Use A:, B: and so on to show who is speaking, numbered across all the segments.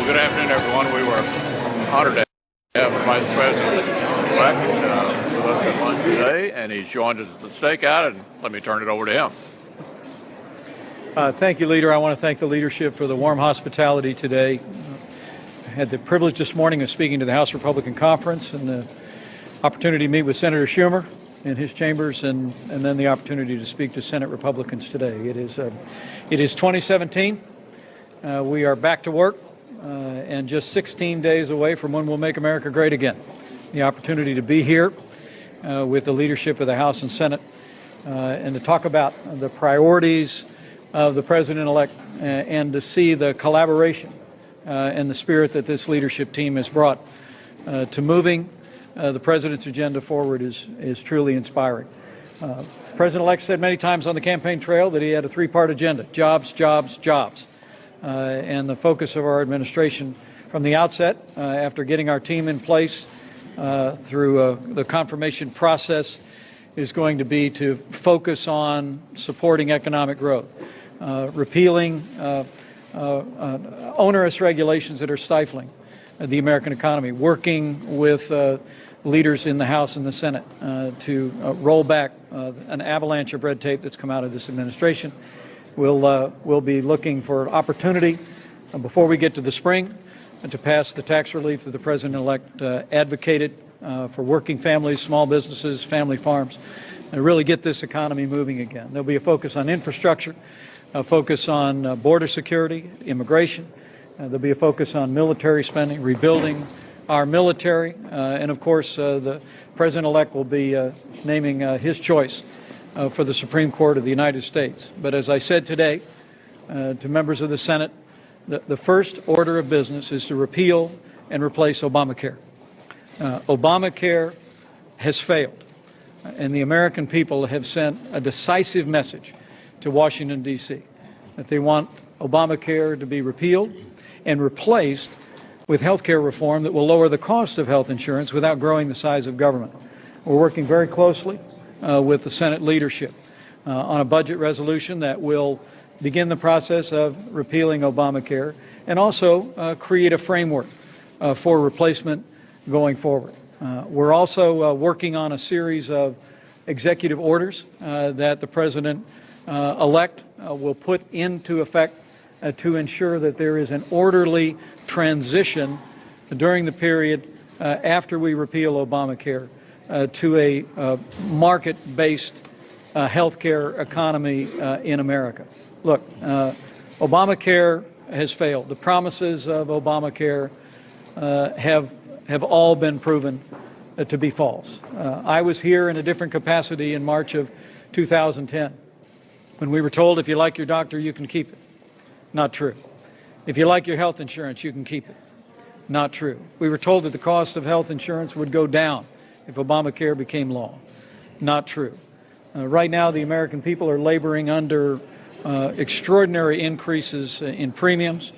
A: Good afternoon, everyone. We were honored to have the Vice President-elect with us at lunch today, and he's joined us at the stakeout, and let me turn it over to him.
B: Thank you, Leader. I want to thank the leadership for the warm hospitality today. I had the privilege this morning of speaking to the House Republican Conference and the opportunity to meet with Senator Schumer in his chambers, and then the opportunity to speak to Senate Republicans today. It is 2017. We are back to work and just 16 days away from when we'll make America great again. The opportunity to be here with the leadership of the House and Senate and to talk about the priorities of the President-elect and to see the collaboration and the spirit that this leadership team has brought to moving the President's agenda forward is truly inspiring. The President-elect said many times on the campaign trail that he had a three-part agenda: jobs, jobs, jobs. And the focus of our administration from the outset, after getting our team in place through the confirmation process, is going to be to focus on supporting economic growth, repealing onerous regulations that are stifling the American economy, working with leaders in the House and the Senate to roll back an avalanche of red tape that's come out of this administration. We'll be looking for opportunity before we get to the spring to pass the tax relief that the President-elect advocated for working families, small businesses, family farms, and really get this economy moving again. There'll be a focus on infrastructure, a focus on border security, immigration. There'll be a focus on military spending, rebuilding our military, and of course the President-elect will be naming his choice for the Supreme Court of the United States. But as I said today to members of the Senate, the first order of business is to repeal and replace Obamacare. Obamacare has failed, and the American people have sent a decisive message to Washington, D.C., that they want Obamacare to be repealed and replaced with health care reform that will lower the cost of health insurance without growing the size of government. We're working very closely with the Senate leadership on a budget resolution that will begin the process of repealing Obamacare and also create a framework for replacement going forward. We're also working on a series of executive orders that the President-elect will put into effect to ensure that there is an orderly transition during the period after we repeal Obamacare to a market-based healthcare economy in America. Look, Obamacare has failed. The promises of Obamacare have all been proven to be false. I was here in a different capacity in March of 2010 when we were told if you like your doctor, you can keep it. Not true. If you like your health insurance, you can keep it. Not true. We were told that the cost of health insurance would go down if Obamacare became law. Not true. Right now, the American people are laboring under extraordinary increases in premiums.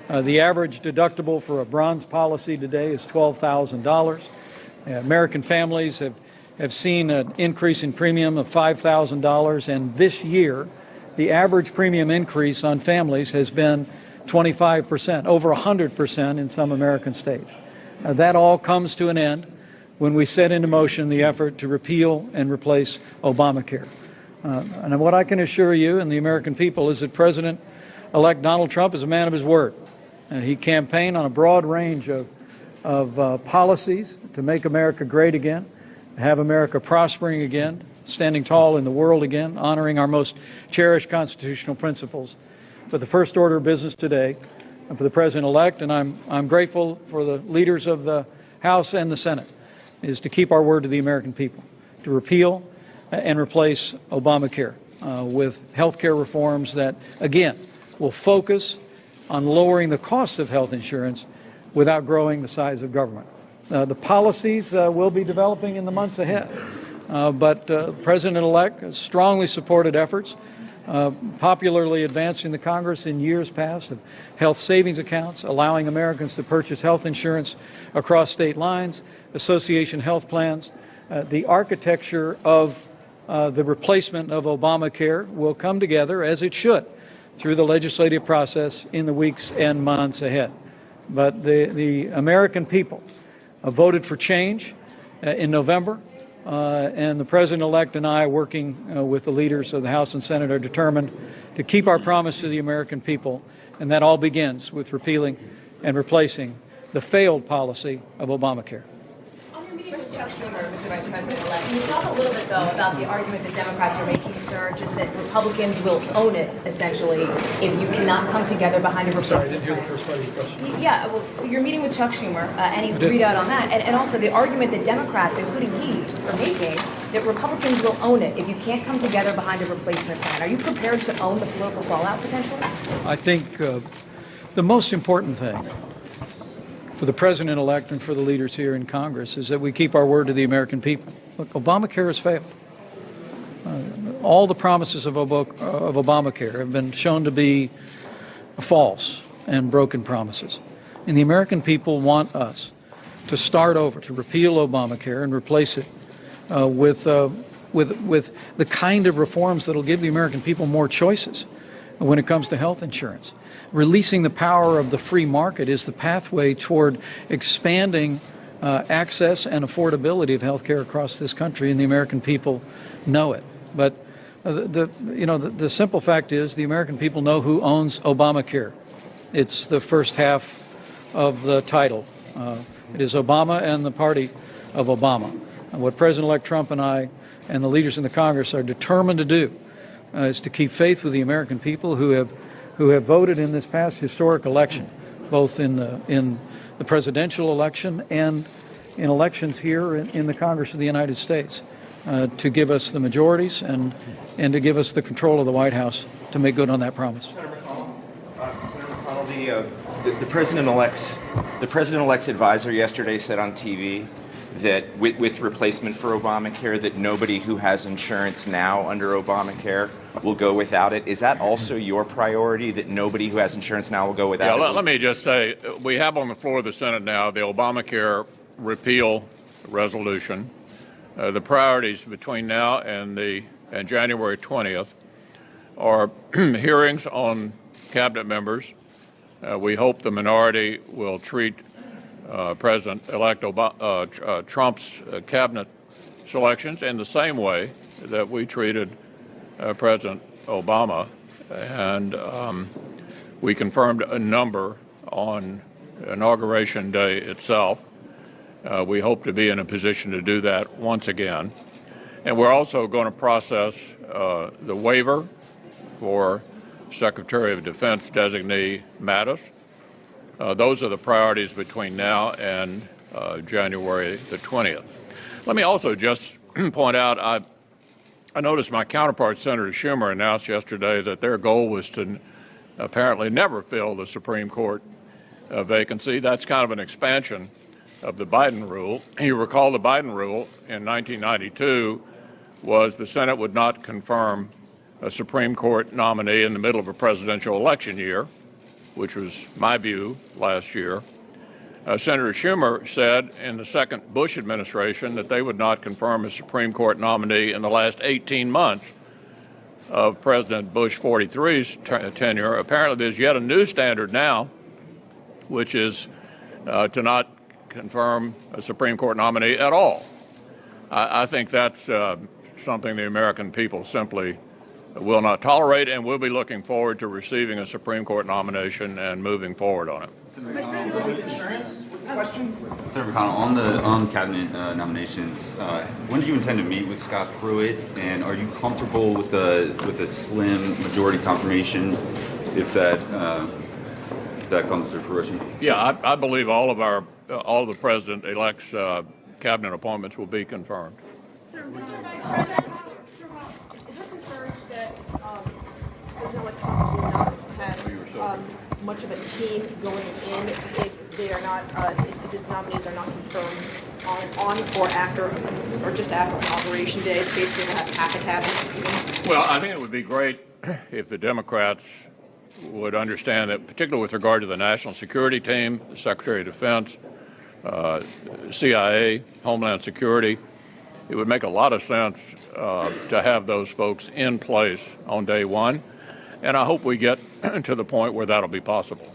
B: The average deductible for a bronze policy today is $12,000. American families have seen an increase in premium of $5,000, and this year, the average premium increase on families has been 25%, over 100% in some American states. That all comes to an end when we set into motion the effort to repeal and replace Obamacare. And what I can assure you and the American people is that President-elect Donald Trump is a man of his word. He campaigned on a broad range of policies to make America great again, have America prospering again, standing tall in the world again, honoring our most cherished constitutional principles. But the first order of business today for the President-elect, and I'm grateful for the leaders of the House and the Senate, is to keep our word to the American people, to repeal and replace Obamacare with health care reforms that, again, will focus on lowering the cost of health insurance without growing the size of government. The policies will be developing in the months ahead, but President-elect has strongly supported efforts, popularly advanced in the Congress in years past, of health savings accounts, allowing Americans to purchase health insurance across state lines, association health plans. The architecture of the replacement of Obamacare will come together, as it should, through the legislative process in the weeks and months ahead. But the American people voted for change in November, and the President-elect and I, working with the leaders of the House and Senate, are determined to keep our promise to the American people, and that all begins with repealing and replacing the failed policy of Obamacare.
C: On your meeting with Chuck Schumer, Mr. Vice President-elect, can you talk a little bit, though, about the argument that Democrats are making, sir, just that Republicans will own it, essentially, if you cannot come together behind a replacement?
B: Sorry, I didn't hear the first part of your question.
C: Yeah, well, you're meeting with Chuck Schumer, any readout on that, and also the argument that Democrats, including he, are making, that Republicans will own it if you can't come together behind a replacement plan. Are you prepared to own the political fallout, potentially?
B: I think the most important thing for the President-elect and for the leaders here in Congress is that we keep our word to the American people. Look, Obamacare has failed. All the promises of Obamacare have been shown to be false and broken promises. And the American people want us to start over, to repeal Obamacare and replace it with the kind of reforms that will give the American people more choices when it comes to health insurance. Releasing the power of the free market is the pathway toward expanding access and affordability of health care across this country, and the American people know it. But the simple fact is the American people know who owns Obamacare. It's the first half of the title. It is Obama and the party of Obama. And what President-elect Trump and I and the leaders in the Congress are determined to do is to keep faith with the American people who have voted in this past historic election, both in the presidential election and in elections here in the Congress of the United States, to give us the majorities and to give us the control of the White House to make good on that promise.
D: Senator McConnell, the president-elect's advisor yesterday said on TV that with replacement for Obamacare, that nobody who has insurance now under Obamacare will go without it. Is that also your priority, that nobody who has insurance now will go without it?
A: Let me just say, we have on the floor of the Senate now the Obamacare repeal resolution. The priorities between now and January 20th are hearings on cabinet members. We hope the minority will treat President-elect Trump's cabinet selections in the same way that we treated President Obama, and we confirmed a number on Inauguration Day itself. We hope to be in a position to do that once again. And we're also going to process the waiver for Secretary of Defense designee Mattis. Those are the priorities between now and January the 20th. Let me also just point out, I noticed my counterpart, Senator Schumer, announced yesterday that their goal was to apparently never fill the Supreme Court vacancy. That's kind of an expansion of the Biden rule. You recall the Biden rule in 1992 was the Senate would not confirm a Supreme Court nominee in the middle of a presidential election year, which was my view last year. Senator Schumer said in the second Bush administration that they would not confirm a Supreme Court nominee in the last 18 months of President Bush 43's tenure. Apparently there's yet a new standard now, which is to not confirm a Supreme Court nominee at all. I think that's something the American people simply will not tolerate, and we'll be looking forward to receiving a Supreme Court nomination and moving forward on it.
D: Senator
E: McConnell, on cabinet nominations, when do you intend to meet with Scott Pruitt, and are you comfortable with a slim majority confirmation if that comes to fruition?
A: Yeah, I believe all of the president-elect's cabinet appointments will be confirmed.
F: Sir, Mr. Vice President, is there concern that President-elect Trump will not have much of a team going in if they are not, if his nominees are not confirmed on or after, or just after Inauguration Day? Basically, we'll have half a cabinet.
A: Well, I think it would be great if the Democrats would understand that, particularly with regard to the national security team, the Secretary of Defense, CIA, Homeland Security, it would make a lot of sense to have those folks in place on day one. And I hope we get to the point where that'll be possible.